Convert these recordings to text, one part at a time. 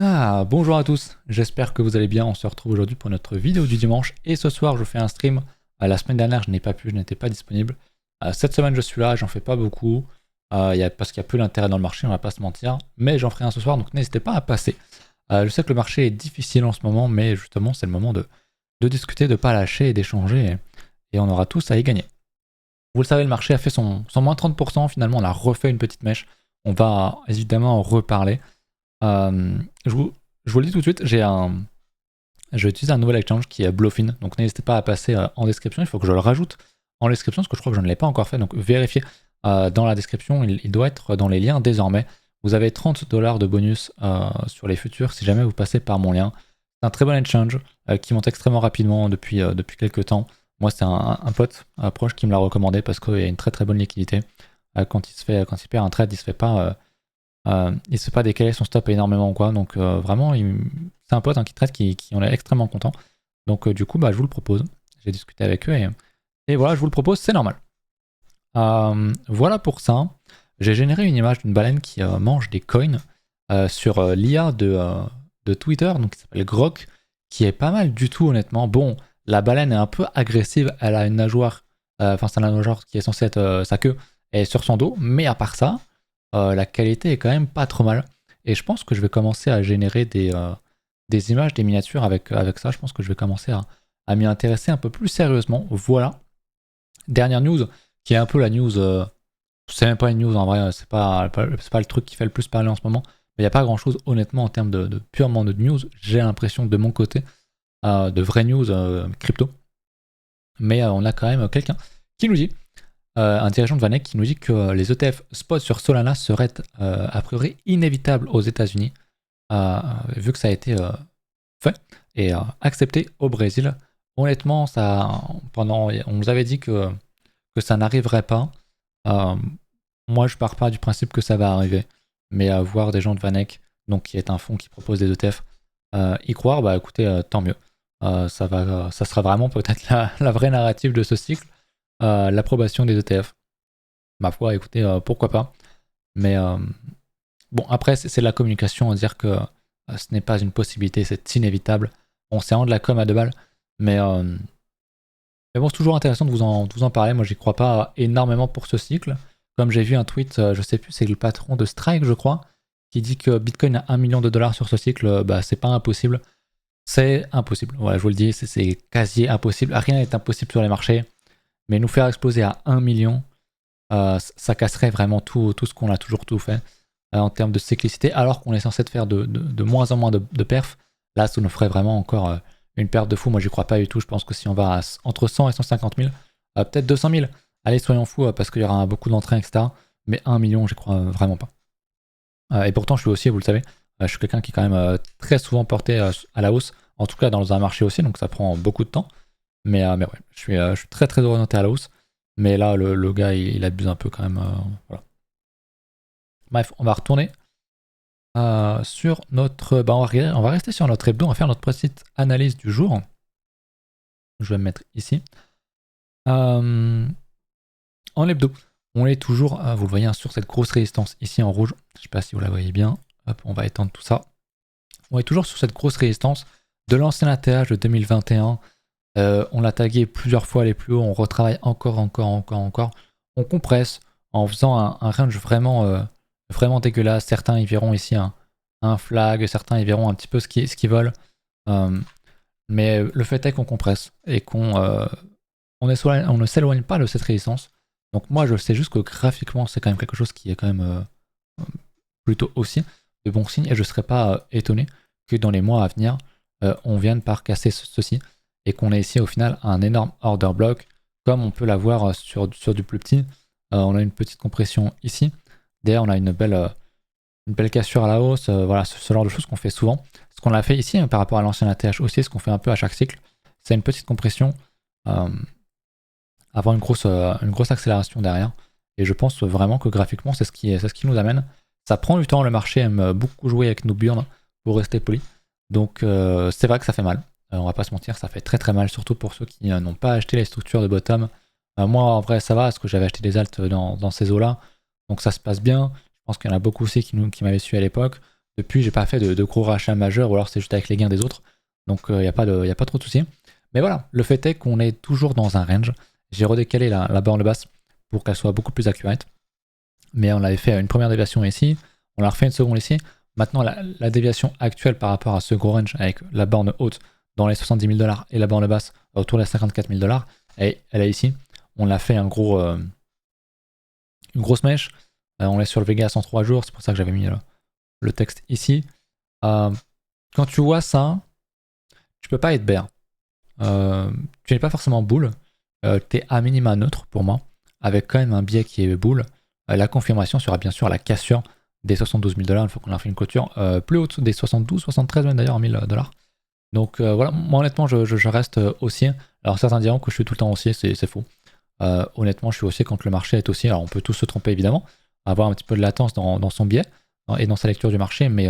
Bonjour à tous, j'espère que vous allez bien. On se retrouve aujourd'hui pour notre vidéo du dimanche et ce soir je fais un stream. La semaine dernière je n'étais pas disponible. Cette semaine je suis là, j'en fais pas beaucoup parce qu'il y a peu d'intérêt dans le marché, on va pas se mentir, mais j'en ferai un ce soir donc n'hésitez pas à passer. Je sais que le marché est difficile en ce moment, mais justement c'est le moment de discuter, de pas lâcher et d'échanger et on aura tous à y gagner. Vous le savez, le marché a fait son moins 30%, finalement on a refait une petite mèche, on va évidemment en reparler. Je vous le dis tout de suite, je vais utiliser un nouvel exchange qui est Bluefin, donc n'hésitez pas à passer en description, il faut que je le rajoute en description parce que je crois que je ne l'ai pas encore fait, donc vérifiez dans la description, il doit être dans les liens désormais. Vous avez 30$ de bonus sur les futurs si jamais vous passez par mon lien. C'est un très bon exchange qui monte extrêmement rapidement depuis quelques temps. Moi c'est un pote proche qui me l'a recommandé parce qu'il y a une très très bonne liquidité. Quand il perd un trade, il se fait pas décaler son stop énormément ou quoi, donc vraiment c'est un pote qui trade qui en est extrêmement content. Donc du coup je vous le propose. J'ai discuté avec eux et voilà, je vous le propose, c'est normal. Voilà pour ça. J'ai généré une image d'une baleine qui mange des coins sur l'IA de Twitter, donc qui s'appelle Grok, qui est pas mal du tout honnêtement. Bon, la baleine est un peu agressive, elle a une nageoire, c'est la nageoire qui est censée être sa queue est sur son dos, mais à part ça, la qualité est quand même pas trop mal. Et je pense que je vais commencer à générer des images, des miniatures avec ça. Je pense que je vais commencer à m'y intéresser un peu plus sérieusement. Voilà. Dernière news, qui est un peu la news. C'est même pas une news en vrai, c'est pas le truc qui fait le plus parler en ce moment. Mais il n'y a pas grand chose honnêtement en termes de purement de news. J'ai l'impression de mon côté de vraies news crypto. Mais on a quand même quelqu'un qui nous dit. Un dirigeant de Vanek qui nous dit que les ETF spot sur Solana seraient a priori inévitables aux États-Unis, vu que ça a été fait et accepté au Brésil. Honnêtement, on nous avait dit que ça n'arriverait pas. Moi, je pars pas du principe que ça va arriver, mais voir des gens de Vanek, donc qui est un fonds qui propose des ETF, y croire, bah écoutez, tant mieux. Ça sera vraiment peut-être la vraie narrative de ce cycle. L'approbation des ETF. Ma foi, écoutez, pourquoi pas. Mais bon, après, c'est de la communication, dire que ce n'est pas une possibilité, c'est inévitable. Bon, c'est vraiment de la com à deux balles, mais bon, c'est toujours intéressant de vous en parler. Moi, j'y crois pas énormément pour ce cycle. Comme j'ai vu un tweet, je sais plus, c'est le patron de Strike, je crois, qui dit que Bitcoin a $1 million sur ce cycle, bah c'est pas impossible. C'est impossible. Voilà, je vous le dis, c'est quasi impossible. Rien n'est impossible sur les marchés. Mais nous faire exploser à 1 million, ça casserait vraiment tout ce qu'on a toujours tout fait en termes de cyclicité, alors qu'on est censé faire de moins en moins de perfs. Là, ça nous ferait vraiment encore une perte de fou. Moi, j'y crois pas du tout. Je pense que si on va entre 100 et 150 000, peut-être 200 000, allez, soyons fous, parce qu'il y aura beaucoup d'entrées, etc. Mais 1 million, j'y crois vraiment pas. Et pourtant, je suis aussi, vous le savez, je suis quelqu'un qui est quand même très souvent porté à la hausse, en tout cas dans un marché aussi, donc ça prend beaucoup de temps. Mais ouais, je suis très très orienté à la hausse. Mais là, le gars, il abuse un peu quand même. Voilà. Bref, on va retourner sur notre... on va rester sur notre hebdo, on va faire notre petite analyse du jour. Je vais me mettre ici. En hebdo, on est toujours, vous le voyez, sur cette grosse résistance ici en rouge. Je ne sais pas si vous la voyez bien. Hop, on va étendre tout ça. On est toujours sur cette grosse résistance de l'ancien ATH de 2021. On l'a tagué plusieurs fois les plus hauts, on retravaille encore. On compresse en faisant un range vraiment dégueulasse. Certains y verront ici un flag, certains y verront un petit peu ce qu'ils veulent. Mais le fait est qu'on compresse et qu'on ne s'éloigne pas de cette résistance. Donc moi je sais juste que graphiquement c'est quand même quelque chose qui est quand même plutôt aussi de bon signe et je ne serais pas étonné que dans les mois à venir on vienne par casser ceci. Et qu'on ait ici au final un énorme order block, comme on peut l'avoir sur du plus petit. On a une petite compression ici. Derrière, on a une belle cassure à la hausse. Voilà, ce genre de choses qu'on fait souvent. Ce qu'on a fait ici par rapport à l'ancien ATH aussi, ce qu'on fait un peu à chaque cycle, c'est une petite compression, avoir une grosse accélération derrière. Et je pense vraiment que graphiquement, c'est ce qui nous amène. Ça prend du temps, le marché aime beaucoup jouer avec nos burns pour rester poli. Donc c'est vrai que ça fait mal. On va pas se mentir, ça fait très très mal, surtout pour ceux qui n'ont pas acheté les structures de bottom. Moi en vrai ça va, parce que j'avais acheté des alts dans ces eaux là, donc ça se passe bien. Je pense qu'il y en a beaucoup aussi qui m'avaient suivi à l'époque, Depuis, j'ai pas fait de gros rachats majeurs, ou alors c'est juste avec les gains des autres. Donc il n'y a pas trop de soucis. Mais voilà, le fait est qu'on est toujours dans un range. J'ai redécalé la borne basse pour qu'elle soit beaucoup plus accurate. Mais on avait fait une première déviation ici, on l'a refait une seconde ici. Maintenant, la déviation actuelle par rapport à ce gros range avec la borne haute dans les 70 000 $ et la borne basse autour des 54 000 $, elle est ici. On l'a fait une grosse mèche. On est sur le Vegas en 3 jours, c'est pour ça que j'avais mis le texte ici. Quand tu vois ça, tu peux pas être bear. Tu n'es pas forcément bull. Tu es à minima neutre pour moi, avec quand même un biais qui est bull. La confirmation sera bien sûr la cassure des 72 000 $, une fois qu'on a fait une clôture plus haute, des 72, 73 même d'ailleurs, 1000 $. Donc voilà, moi honnêtement, je reste haussier. Alors certains diront que je suis tout le temps haussier, c'est faux. Honnêtement, je suis haussier quand le marché est haussier. Alors on peut tous se tromper évidemment, avoir un petit peu de latence dans son biais et dans sa lecture du marché, mais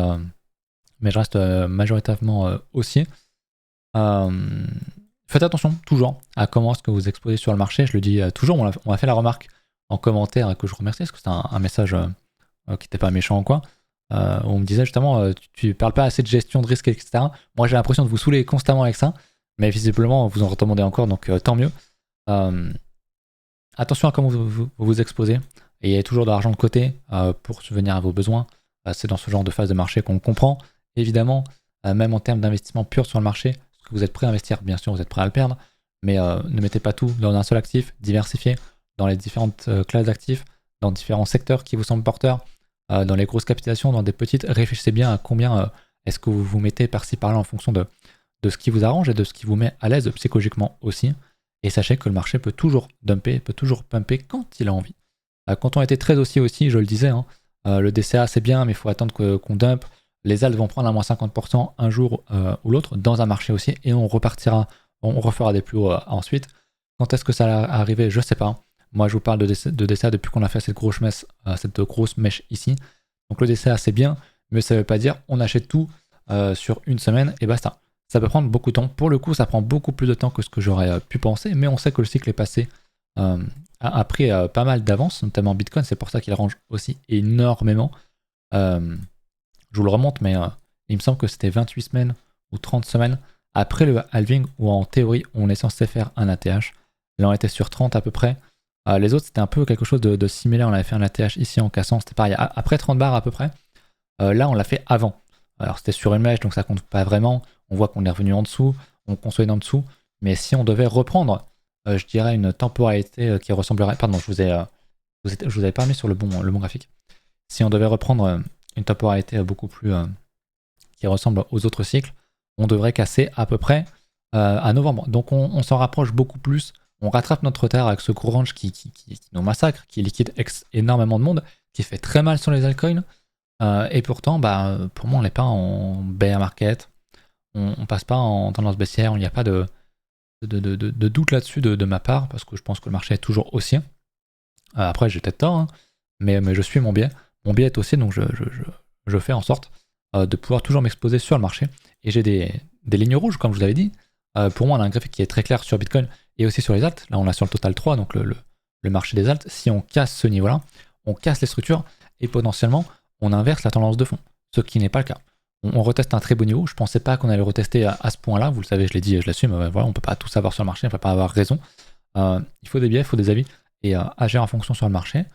je reste majoritairement haussier. Faites attention toujours à comment est-ce que vous exposez sur le marché. Je le dis toujours, on m'a fait la remarque en commentaire que je remercie, parce que c'était un message qui n'était pas méchant ou quoi. On me disait justement, tu parles pas assez de gestion de risque, etc. Moi j'ai l'impression de vous saouler constamment avec ça, mais visiblement vous en redemandez encore, donc tant mieux. Attention à comment vous exposez, et il y a toujours de l'argent de côté pour subvenir à vos besoins. C'est dans ce genre de phase de marché qu'on comprend. Évidemment, même en termes d'investissement pur sur le marché, est-ce que vous êtes prêt à investir? Bien sûr, vous êtes prêt à le perdre, mais ne mettez pas tout dans un seul actif, diversifiez dans les différentes classes d'actifs, dans différents secteurs qui vous semblent porteurs, dans les grosses capitalisations, dans des petites. Réfléchissez bien à combien est-ce que vous mettez par-ci par-là en fonction de ce qui vous arrange et de ce qui vous met à l'aise psychologiquement aussi. Et sachez que le marché peut toujours dumper, peut toujours pumper quand il a envie. Quand on était très haussier aussi, je le disais, le DCA c'est bien, mais il faut attendre qu'on dump. Les alts vont prendre à moins 50% un jour ou l'autre dans un marché haussier, et on repartira, on refera des plus hauts ensuite. Quand est-ce que ça va arriver? Je sais pas. Moi, je vous parle de DCA depuis qu'on a fait cette grosse mèche ici. Donc le DCA c'est bien, mais ça ne veut pas dire on achète tout sur une semaine et basta. Ça peut prendre beaucoup de temps. Pour le coup, ça prend beaucoup plus de temps que ce que j'aurais pu penser, mais on sait que le cycle est passé, a pris pas mal d'avance, notamment Bitcoin. C'est pour ça qu'il range aussi énormément. Je vous le remonte, mais il me semble que c'était 28 semaines ou 30 semaines après le halving, où en théorie on est censé faire un ATH. Là on était sur 30 à peu près. Les autres c'était un peu quelque chose de similaire. On avait fait un ATH ici en cassant, c'était pareil, après 30 bars à peu près. Là on l'a fait avant. Alors c'était sur une mèche, donc ça compte pas vraiment. On voit qu'on est revenu en dessous, on consolide en dessous. Mais si on devait reprendre, je dirais une temporalité qui ressemblerait... Pardon, je vous avais pas mis sur le bon graphique. Si on devait reprendre une temporalité beaucoup plus... qui ressemble aux autres cycles, on devrait casser à peu près à novembre. Donc on s'en rapproche beaucoup plus. On rattrape notre retard avec ce gros range qui nous massacre, qui liquide énormément de monde, qui fait très mal sur les altcoins. Et pourtant, pour moi, on n'est pas en bear market. On passe pas en tendance baissière. Il n'y a pas de doute là-dessus de ma part, parce que je pense que le marché est toujours haussier. Après, j'ai peut-être tort, mais je suis mon biais. Mon biais est haussier, donc je fais en sorte de pouvoir toujours m'exposer sur le marché. Et j'ai des lignes rouges, comme je vous avais dit. Pour moi, on a un graphique qui est très clair sur Bitcoin et aussi sur les alts. Là, on l'a sur le total 3, donc le marché des alts. Si on casse ce niveau-là, on casse les structures et potentiellement, on inverse la tendance de fond, ce qui n'est pas le cas. On reteste un très beau niveau. Je ne pensais pas qu'on allait le retester à ce point-là. Vous le savez, je l'ai dit et je l'assume. Voilà, on ne peut pas tout savoir sur le marché, on ne peut pas avoir raison. Il faut des biais, il faut des avis et agir en fonction sur le marché.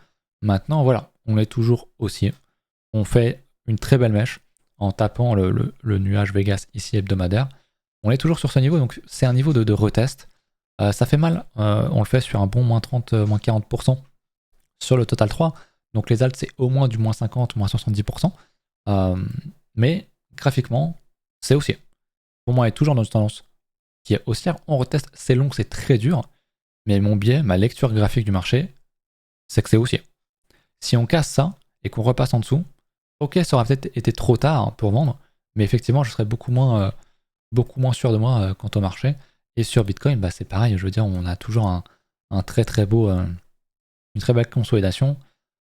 Maintenant, voilà, on est toujours haussier. On fait une très belle mèche en tapant le nuage Vegas ici hebdomadaire. On est toujours sur ce niveau, donc c'est un niveau de retest. Ça fait mal, on le fait sur un bon moins 30, moins 40% sur le total 3. Donc les alts, c'est au moins du moins 50, moins 70%. Mais graphiquement, c'est haussier. Pour moi, il est toujours dans une tendance qui est haussière. On reteste, c'est long, c'est très dur. Mais mon biais, ma lecture graphique du marché, c'est que c'est haussier. Si on casse ça et qu'on repasse en dessous, ok, ça aura peut-être été trop tard pour vendre, mais effectivement, je serais beaucoup moins sûr de moi quant au marché. Et sur Bitcoin, c'est pareil, je veux dire, on a toujours un très très beau, une très belle consolidation.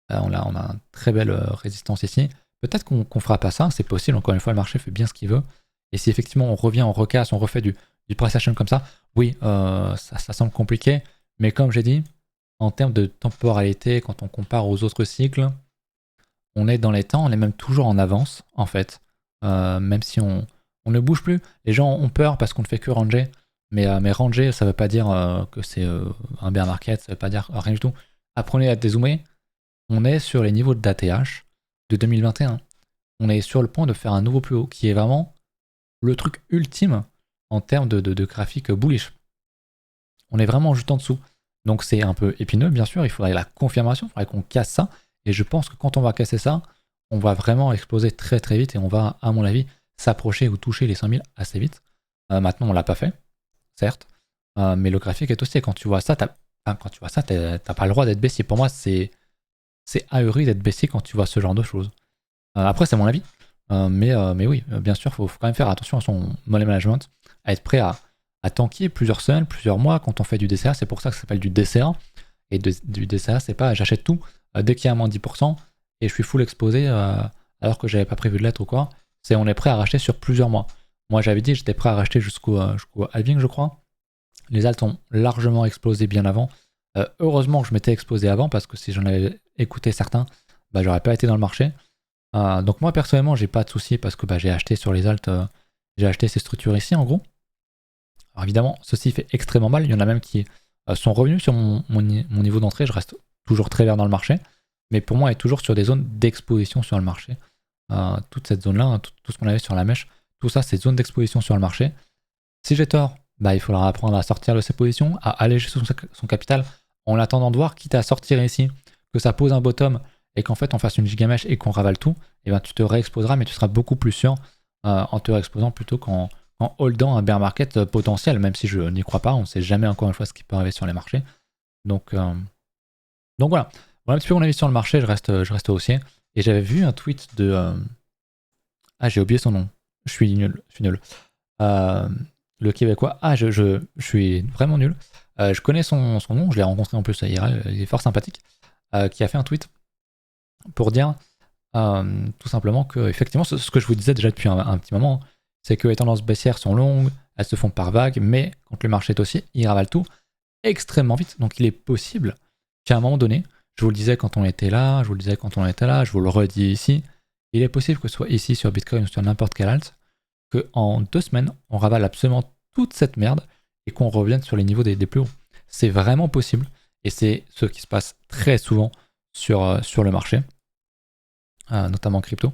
On a une très belle résistance ici. Peut-être qu'on fera pas ça, c'est possible, encore une fois, le marché fait bien ce qu'il veut. Et si effectivement on revient, on recasse, on refait du price action comme ça, oui, ça semble compliqué. Mais comme j'ai dit, en termes de temporalité, quand on compare aux autres cycles, on est dans les temps, on est même toujours en avance en fait. Même si on ne bouge plus. Les gens ont peur parce qu'on ne fait que ranger. Mais ranger, ça veut pas dire que c'est un bear market, ça veut pas dire rien du tout. Apprenez à dézoomer. On est sur les niveaux d'ATH de 2021. On est sur le point de faire un nouveau plus haut qui est vraiment le truc ultime en termes de graphique bullish. On est vraiment juste en dessous. Donc c'est un peu épineux, bien sûr. Il faudrait la confirmation, il faudrait qu'on casse ça. Et je pense que quand on va casser ça, on va vraiment exploser très très vite et on va, à mon avis, s'approcher ou toucher les 100 000 assez vite. Maintenant, on l'a pas fait, certes. Mais le graphique est aussi, quand tu vois ça, t'as pas le droit d'être baissier. Pour moi, c'est ahuri d'être baissier quand tu vois ce genre de choses. Après, c'est mon avis. Mais oui, bien sûr, il faut quand même faire attention à son money management, à être prêt à tanker plusieurs semaines, plusieurs mois quand on fait du DCA. C'est pour ça que ça s'appelle du DCA. Et du DCA, c'est pas j'achète tout dès qu'il y a moins de 10% et je suis full exposé alors que j'avais pas prévu de l'être ou quoi. C'est on est prêt à racheter sur plusieurs mois. Moi, j'avais dit j'étais prêt à racheter jusqu'au halving, je crois. Les alts ont largement explosé bien avant. Heureusement que je m'étais exposé avant parce que si j'en avais écouté certains, bah, j'aurais pas été dans le marché. Donc moi personnellement j'ai pas de soucis parce que bah, j'ai acheté sur les alts, j'ai acheté ces structures ici en gros. Alors évidemment ceci fait extrêmement mal, il y en a même qui sont revenus sur mon niveau d'entrée, je reste toujours très vert dans le marché, mais pour moi est toujours sur des zones d'exposition sur le marché. Toute cette zone là, hein, tout ce qu'on avait sur la mèche, tout ça c'est zone d'exposition sur le marché. Si j'ai tort, bah, il faudra apprendre à sortir de ses positions, à alléger son capital en attendant de voir, quitte à sortir ici, que ça pose un bottom et qu'en fait on fasse une gigamèche et qu'on ravale tout, et ben tu te réexposeras, mais tu seras beaucoup plus sûr en te réexposant plutôt qu'en holdant un bear market potentiel, même si je n'y crois pas, on ne sait jamais encore une fois ce qui peut arriver sur les marchés. Donc voilà. Voilà un petit peu mon avis sur le marché, je reste haussier. Et j'avais vu un tweet de... Ah, j'ai oublié son nom. Je suis nul. Le Québécois. Ah, je suis vraiment nul. Je connais son nom, je l'ai rencontré en plus à IRL, il est fort sympathique. Qui a fait un tweet pour dire tout simplement que, effectivement, ce que je vous disais déjà depuis un petit moment, c'est que les tendances baissières sont longues, elles se font par vagues, mais quand le marché est haussier, il ravale tout extrêmement vite. Donc il est possible qu'à un moment donné, je vous le disais quand on était là, je vous le redis ici, il est possible que ce soit ici sur Bitcoin ou sur n'importe quel alt, qu'en 2 semaines, on ravale absolument toute cette merde et qu'on revienne sur les niveaux des plus hauts. C'est vraiment possible et c'est ce qui se passe très souvent sur le marché, notamment crypto,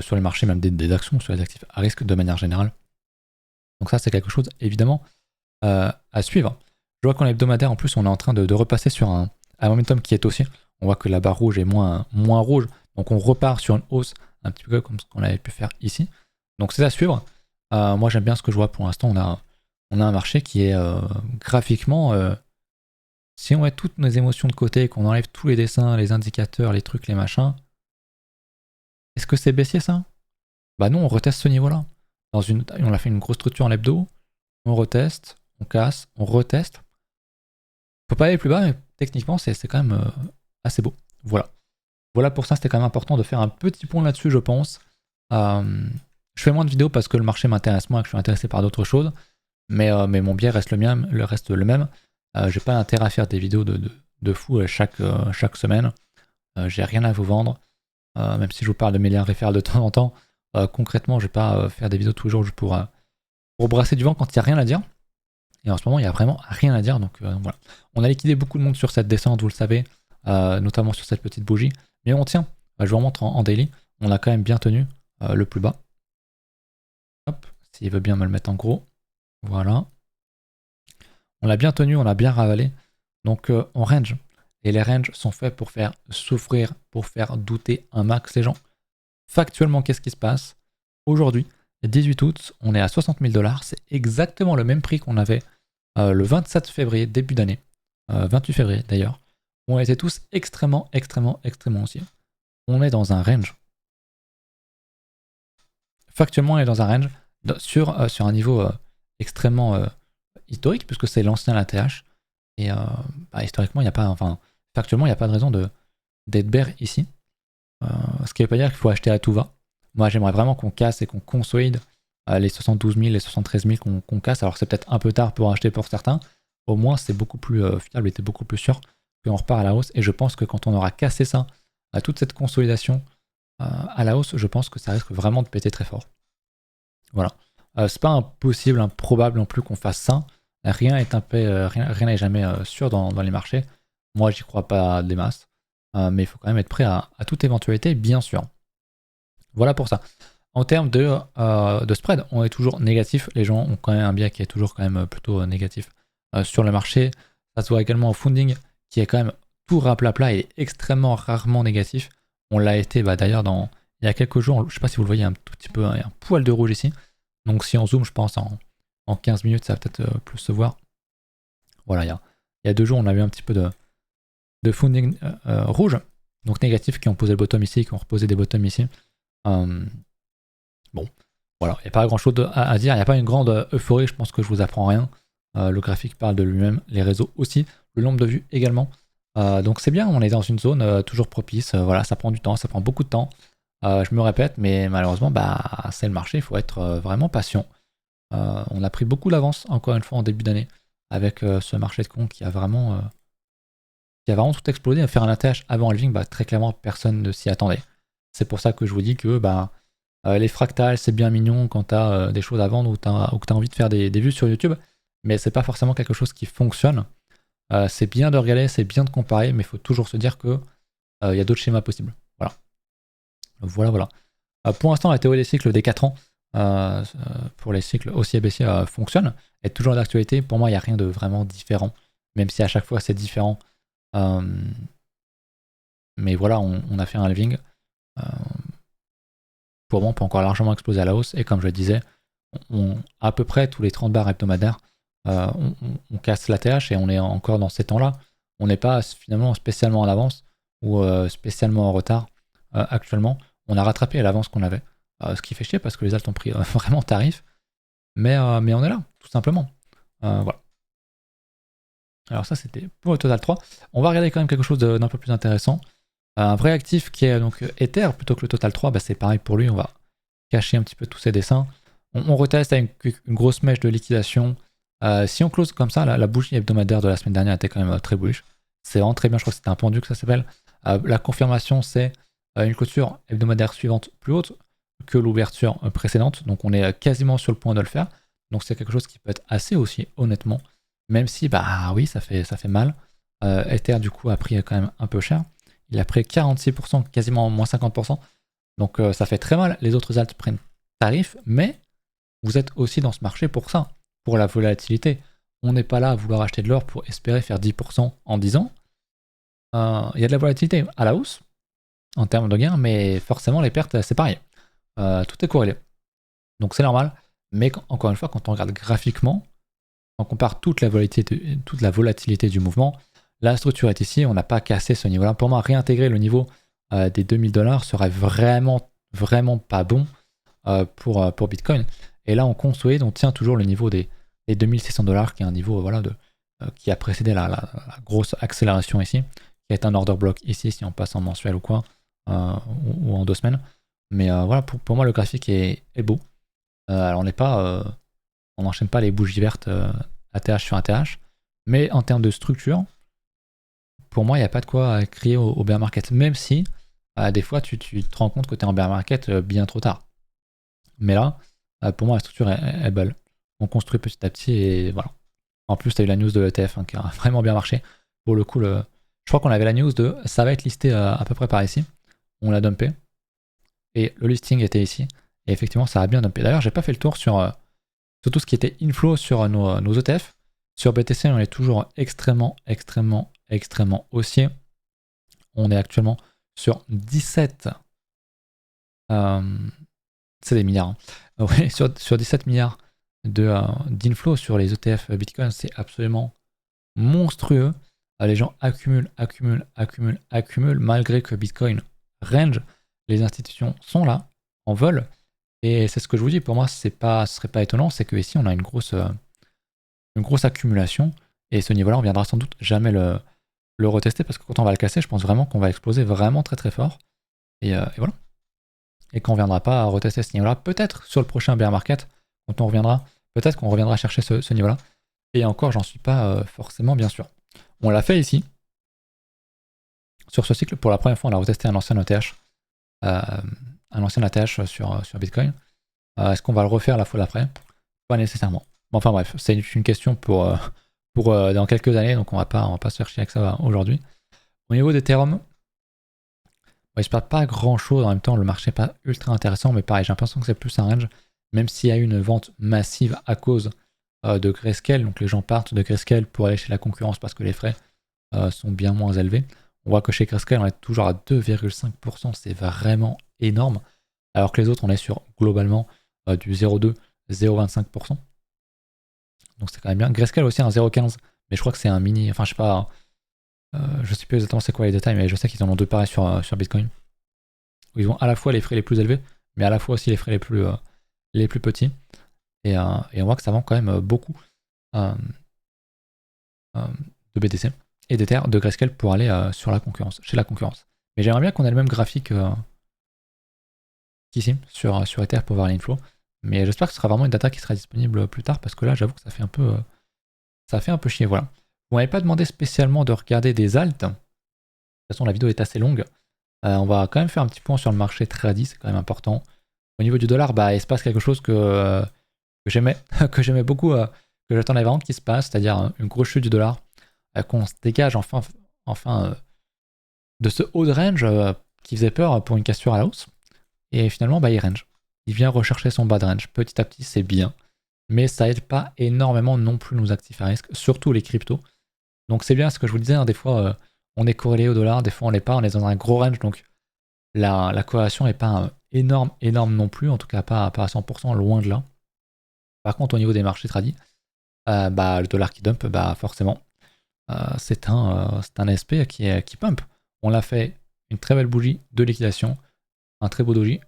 sur les marchés même des actions, sur les actifs à risque de manière générale. Donc ça, c'est quelque chose évidemment à suivre. Je vois qu'en hebdomadaire, en plus, on est en train de repasser sur un momentum qui est haussier. On voit que la barre rouge est moins rouge, donc on repart sur une hausse un petit peu comme ce qu'on avait pu faire ici. Donc c'est à suivre. Moi, j'aime bien ce que je vois pour l'instant. On a un marché qui est graphiquement... si on met toutes nos émotions de côté, qu'on enlève tous les dessins, les indicateurs, les trucs, les machins, est-ce que c'est baissier ça? Bah non, on reteste ce niveau-là. On a fait une grosse structure en hebdo, on reteste, on casse, on reteste. Faut pas aller plus bas, mais techniquement, c'est quand même assez beau. Voilà. Voilà pour ça, c'était quand même important de faire un petit point là-dessus, je pense. Je fais moins de vidéos parce que le marché m'intéresse moins, que je suis intéressé par d'autres choses. Mais mon biais reste le même. J'ai pas intérêt à faire des vidéos de fou chaque semaine. J'ai rien à vous vendre. Même si je vous parle de mes liens référents de temps en temps, concrètement, je vais pas faire des vidéos tous les jours pour brasser du vent quand il n'y a rien à dire. Et en ce moment, il n'y a vraiment rien à dire. Donc voilà. On a liquidé beaucoup de monde sur cette descente, vous le savez, notamment sur cette petite bougie. Mais on tient. Je vous remontre en daily. On a quand même bien tenu le plus bas. Hop, s'il veut bien me le mettre en gros. Voilà. On l'a bien tenu, on l'a bien ravalé. Donc on range. Et les ranges sont faits pour faire souffrir, pour faire douter un max les gens. Factuellement, qu'est-ce qui se passe? Aujourd'hui, 18 août, on est à 60 000 $. C'est exactement le même prix qu'on avait le 27 février, début d'année. 28 février d'ailleurs. On était tous extrêmement haussiers. On est dans un range. Factuellement, on est dans un range sur un niveau extrêmement historique, puisque c'est l'ancien ATH. Et historiquement, il n'y a pas... Enfin, factuellement, il n'y a pas de raison d'être bear ici. Ce qui ne veut pas dire qu'il faut acheter à tout va. Moi, j'aimerais vraiment qu'on casse et qu'on consolide les 72 000, les 73 000 qu'on casse. Alors, c'est peut-être un peu tard pour acheter pour certains. Au moins, c'est beaucoup plus fiable et beaucoup plus sûr qu'on repart à la hausse. Et je pense que quand on aura cassé ça, toute cette consolidation à la hausse, je pense que ça risque vraiment de péter très fort. Voilà. C'est pas impossible, improbable non plus qu'on fasse ça. Rien n'est jamais sûr dans les marchés. Moi, j'y crois pas des masses. Mais il faut quand même être prêt à toute éventualité, bien sûr. Voilà pour ça. En termes de spread, on est toujours négatif. Les gens ont quand même un biais qui est toujours quand même plutôt négatif sur le marché. Ça se voit également au funding, qui est quand même tout raplapla et extrêmement rarement négatif. On l'a été d'ailleurs il y a quelques jours, je ne sais pas si vous le voyez un tout petit peu, il y a un poil de rouge ici. Donc si on zoome, je pense en 15 minutes, ça va peut-être plus se voir. Voilà, il y a 2 jours, on a eu un petit peu de funding rouge, donc négatif, qui ont posé le bottom ici, qui ont reposé des bottoms ici. Bon, voilà, il n'y a pas grand chose à dire, il n'y a pas une grande euphorie, je pense que je vous apprends rien. Le graphique parle de lui-même, les réseaux aussi, le nombre de vues également. Donc c'est bien, on est dans une zone toujours propice, voilà, ça prend du temps, ça prend beaucoup de temps. Je me répète, mais malheureusement, c'est le marché, il faut être vraiment patient. On a pris beaucoup d'avance, encore une fois, en début d'année, avec ce marché de compte qui a vraiment tout explosé. À faire un ATH avant halving, très clairement, personne ne s'y attendait. C'est pour ça que je vous dis que les fractales, c'est bien mignon quand tu as des choses à vendre ou que tu as envie de faire des vues sur YouTube, mais c'est pas forcément quelque chose qui fonctionne. C'est bien de regarder, c'est bien de comparer, mais il faut toujours se dire que il y a d'autres schémas possibles. Voilà. Pour l'instant, la théorie des cycles des 4 ans pour les cycles haussiers et baissiers fonctionne, est toujours d'actualité. Pour moi, il n'y a rien de vraiment différent, même si à chaque fois c'est différent. Mais voilà, on a fait un halving. Pour moi, on peut encore largement exploser à la hausse. Et comme je le disais, à peu près tous les 30 bars hebdomadaires, on casse la TH et on est encore dans ces temps-là. On n'est pas finalement spécialement en avance ou spécialement en retard actuellement. On a rattrapé à l'avance qu'on avait. Ce qui fait chier parce que les alts ont pris vraiment tarif. Mais on est là, tout simplement. Voilà. Alors ça, c'était pour le Total 3. On va regarder quand même quelque chose d'un peu plus intéressant. Un vrai actif qui est donc Ether plutôt que le Total 3, c'est pareil pour lui. On va cacher un petit peu tous ces dessins. On reteste avec une grosse mèche de liquidation. Si on close comme ça, la bougie hebdomadaire de la semaine dernière était quand même très bullish. C'est vraiment très bien, je crois que c'était un pendu que ça s'appelle. La confirmation, c'est une clôture hebdomadaire suivante plus haute que l'ouverture précédente. Donc on est quasiment sur le point de le faire. Donc c'est quelque chose qui peut être assez aussi, honnêtement. Même si, oui, ça fait mal. Ether, du coup, a pris quand même un peu cher. Il a pris 46%, quasiment moins 50%. Donc ça fait très mal. Les autres alts prennent tarif, mais vous êtes aussi dans ce marché pour ça, pour la volatilité. On n'est pas là à vouloir acheter de l'or pour espérer faire 10% en 10 ans. Il y a de la volatilité à la hausse en termes de gains, mais forcément les pertes, c'est pareil. Tout est corrélé. Donc c'est normal. Mais encore une fois, quand on regarde graphiquement, on compare toute la volatilité du mouvement, la structure est ici, on n'a pas cassé ce niveau-là. Pour moi, réintégrer le niveau des $2000 serait vraiment, vraiment pas bon pour Bitcoin. Et là, on consolide, on tient toujours le niveau des $2600, qui est un niveau qui a précédé la grosse accélération ici, qui est un order block ici, si on passe en mensuel ou quoi, ou en 2 semaines. Mais voilà, pour moi, le graphique est beau. Alors, on n'enchaîne pas les bougies vertes ATH sur ATH, mais en termes de structure, pour moi, il n'y a pas de quoi crier au bear market, même si des fois tu te rends compte que tu es en bear market bien trop tard. Mais là, pour moi, la structure est belle. On construit petit à petit et voilà. En plus, tu as eu la news de l'ETF qui a vraiment bien marché. Pour le coup, je crois qu'on avait la news de ça va être listé à peu près par ici. On l'a dumpé. Et le listing était ici. Et effectivement, ça a bien dumpé. D'ailleurs, j'ai pas fait le tour sur tout ce qui était inflow sur nos ETF. Sur BTC, on est toujours extrêmement haussier. On est actuellement sur 17. C'est des milliards. Ouais, sur 17 milliards d'inflow sur les ETF Bitcoin, c'est absolument monstrueux. Les gens accumulent, malgré que Bitcoin range. Les institutions sont là, en veulent. Et c'est ce que je vous dis, pour moi, ce serait pas étonnant, c'est que ici on a une grosse accumulation, et ce niveau-là, on viendra sans doute jamais le retester, parce que quand on va le casser, je pense vraiment qu'on va exploser vraiment très très fort. Et voilà. Et qu'on ne viendra pas à retester ce niveau-là, peut-être sur le prochain bear market, quand on reviendra, peut-être qu'on reviendra chercher ce niveau-là. Et encore, j'en suis pas forcément bien sûr. On l'a fait ici. Sur ce cycle, pour la première fois, on a retesté un ancien ETH. un ancien ATH sur Bitcoin. Est-ce qu'on va le refaire la fois d'après? Pas nécessairement. Bon, enfin bref, c'est une question pour dans quelques années, donc on va pas se faire chier avec ça aujourd'hui. Au niveau d'Ethereum, il se passe pas grand chose, en même temps le marché n'est pas ultra intéressant, mais pareil, j'ai l'impression que c'est plus un range, même s'il y a eu une vente massive à cause de Grayscale, donc les gens partent de Grayscale pour aller chez la concurrence parce que les frais sont bien moins élevés. On voit que chez Grayscale on est toujours à 2,5%, c'est vraiment énorme, alors que les autres on est sur globalement du 0,2, 0,25%. Donc c'est quand même bien. Grayscale aussi un 0,15, mais je crois que c'est un mini, enfin je sais pas, je sais plus exactement c'est quoi les détails, mais je sais qu'ils en ont deux pareils sur Bitcoin. Où ils ont à la fois les frais les plus élevés, mais à la fois aussi les frais les plus petits. Et on voit que ça vend quand même beaucoup de BTC et d'Ether de Grayscale pour aller sur la concurrence, chez la concurrence. Mais j'aimerais bien qu'on ait le même graphique qu'ici sur Ether pour voir l'inflow. Mais j'espère que ce sera vraiment une data qui sera disponible plus tard parce que là j'avoue que ça fait un peu chier. Voilà. Vous m'avez pas demandé spécialement de regarder des alts. De toute façon la vidéo est assez longue. On va quand même faire un petit point sur le marché tradi, c'est quand même important. Au niveau du dollar, bah, il se passe quelque chose que j'aimais que j'aimais beaucoup, que j'attendais vraiment qu'il se passe, c'est-à-dire une grosse chute du dollar, qu'on se dégage enfin de ce haut de range qui faisait peur pour une cassure à la hausse. Et finalement, bah, il range. Il vient rechercher son bas de range. Petit à petit, c'est bien. Mais ça aide pas énormément non plus nos actifs à risque, surtout les cryptos. Donc c'est bien ce que je vous disais, hein, des fois on est corrélé au dollar, des fois on l'est pas, on est dans un gros range, donc la corrélation n'est pas énorme non plus, en tout cas pas à 100%, loin de là. Par contre, au niveau des marchés tradis, bah, le dollar qui dump, bah, forcément, c'est un SP qui pump. On l'a fait, une très belle bougie de liquidation, un très beau doji.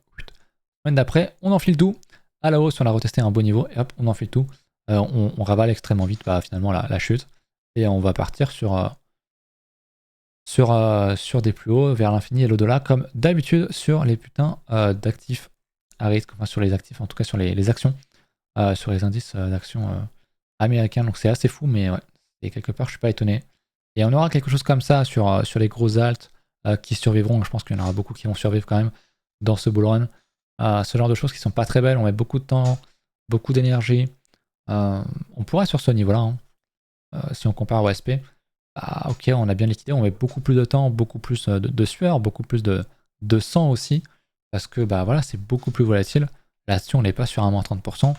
Semaine d'après, on enfile tout. À la hausse, on a retesté un beau niveau, et hop, on enfile tout. On ravale extrêmement vite, bah, finalement, la chute. Et on va partir sur des plus hauts vers l'infini et l'au-delà, comme d'habitude sur les putains d'actifs à risque, enfin sur les actifs, en tout cas sur les actions, sur les indices d'actions américains. Donc c'est assez fou, mais ouais, et quelque part je suis pas étonné. Et on aura quelque chose comme ça sur les gros alts qui survivront. Je pense qu'il y en aura beaucoup qui vont survivre quand même dans ce bull run. Ce genre de choses qui sont pas très belles, on met beaucoup de temps, beaucoup d'énergie. On pourrait sur ce niveau-là, hein, si on compare au SP. Ah, ok, on a bien liquidé, on met beaucoup plus de temps, beaucoup plus de sueur, beaucoup plus de sang aussi, parce que bah voilà, c'est beaucoup plus volatile. Là-dessus, on n'est pas sur un moins 30%,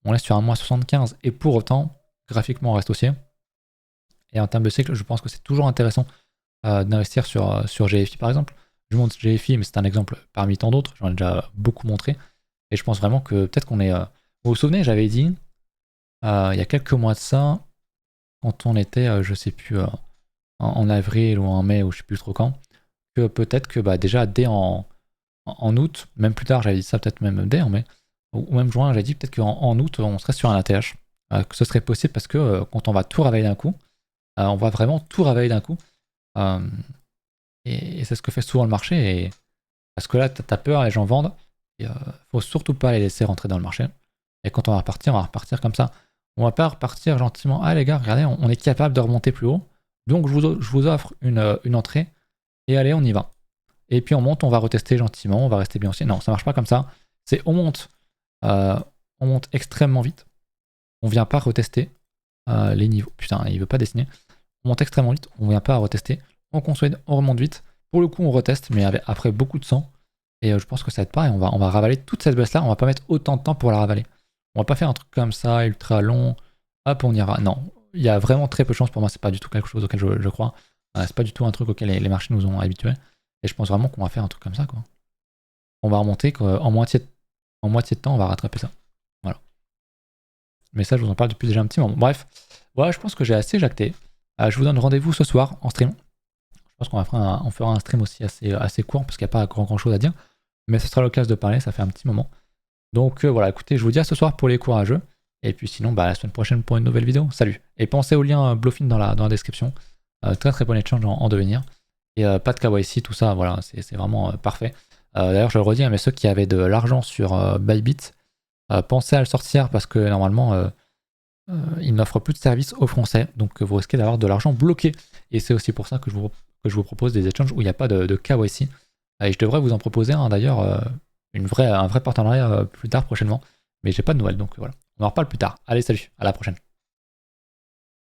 on est sur un moins 75%, et pour autant, graphiquement, on reste haussier. Et en termes de cycle, je pense que c'est toujours intéressant d'investir sur GFI par exemple. Je montre GFI, mais c'est un exemple parmi tant d'autres, j'en ai déjà beaucoup montré, et je pense vraiment que peut-être qu'on est... Vous vous souvenez, j'avais dit, il y a quelques mois de ça, quand on était, je sais plus, en avril ou en mai ou je sais plus trop quand, que peut-être que bah, déjà dès en août, même plus tard, j'avais dit ça peut-être même dès en mai, ou même juin, j'avais dit peut-être qu'en août on serait sur un ATH, que ce serait possible parce que quand on va tout ravaler d'un coup, on va vraiment tout ravaler d'un coup, et c'est ce que fait souvent le marché, et parce que là t'as peur, les gens vendent, et faut surtout pas les laisser rentrer dans le marché, et quand on va repartir comme ça. On va pas repartir gentiment. Ah les gars, regardez, on est capable de remonter plus haut. Donc je vous offre une entrée. Et allez, on y va. Et puis on monte, on va retester gentiment, on va rester bien aussi. Non, ça marche pas comme ça. C'est on monte extrêmement vite. On vient pas retester les niveaux. Putain, il veut pas dessiner. On monte extrêmement vite, on vient pas retester. On consolide, on remonte vite. Pour le coup, on reteste, mais après beaucoup de sang. Et je pense que ça va être pareil. On va ravaler toute cette baisse là. On va pas mettre autant de temps pour la ravaler. On va pas faire un truc comme ça, ultra long. Hop, on ira. Non, il y a vraiment très peu de chance. Pour moi, c'est pas du tout quelque chose auquel je crois. C'est pas du tout un truc auquel les marchés nous ont habitués. Et je pense vraiment qu'on va faire un truc comme ça, quoi. On va remonter, en moitié de temps, on va rattraper ça. Voilà. Mais ça, je vous en parle depuis déjà un petit moment. Bref, voilà, je pense que j'ai assez jacté. Je vous donne rendez-vous ce soir en stream. Je pense qu'on fera un stream aussi assez court parce qu'il n'y a pas grand chose à dire. Mais ce sera l'occasion de parler, ça fait un petit moment. Donc voilà, écoutez, je vous dis à ce soir pour les courageux. Et puis sinon, bah, la semaine prochaine pour une nouvelle vidéo. Salut. Et pensez au lien Bluffin dans la description. Très bon échange en devenir. Et pas de KYC, tout ça, voilà, c'est vraiment parfait. D'ailleurs, je le redis, mais ceux qui avaient de l'argent sur Bybit, pensez à le sortir parce que normalement, ils n'offrent plus de service aux Français. Donc vous risquez d'avoir de l'argent bloqué. Et c'est aussi pour ça que je vous propose des échanges où il n'y a pas de KYC. Et je devrais vous en proposer d'ailleurs un vrai partenariat plus tard prochainement. Mais j'ai pas de nouvelles, donc voilà. On en reparle plus tard. Allez, salut, à la prochaine.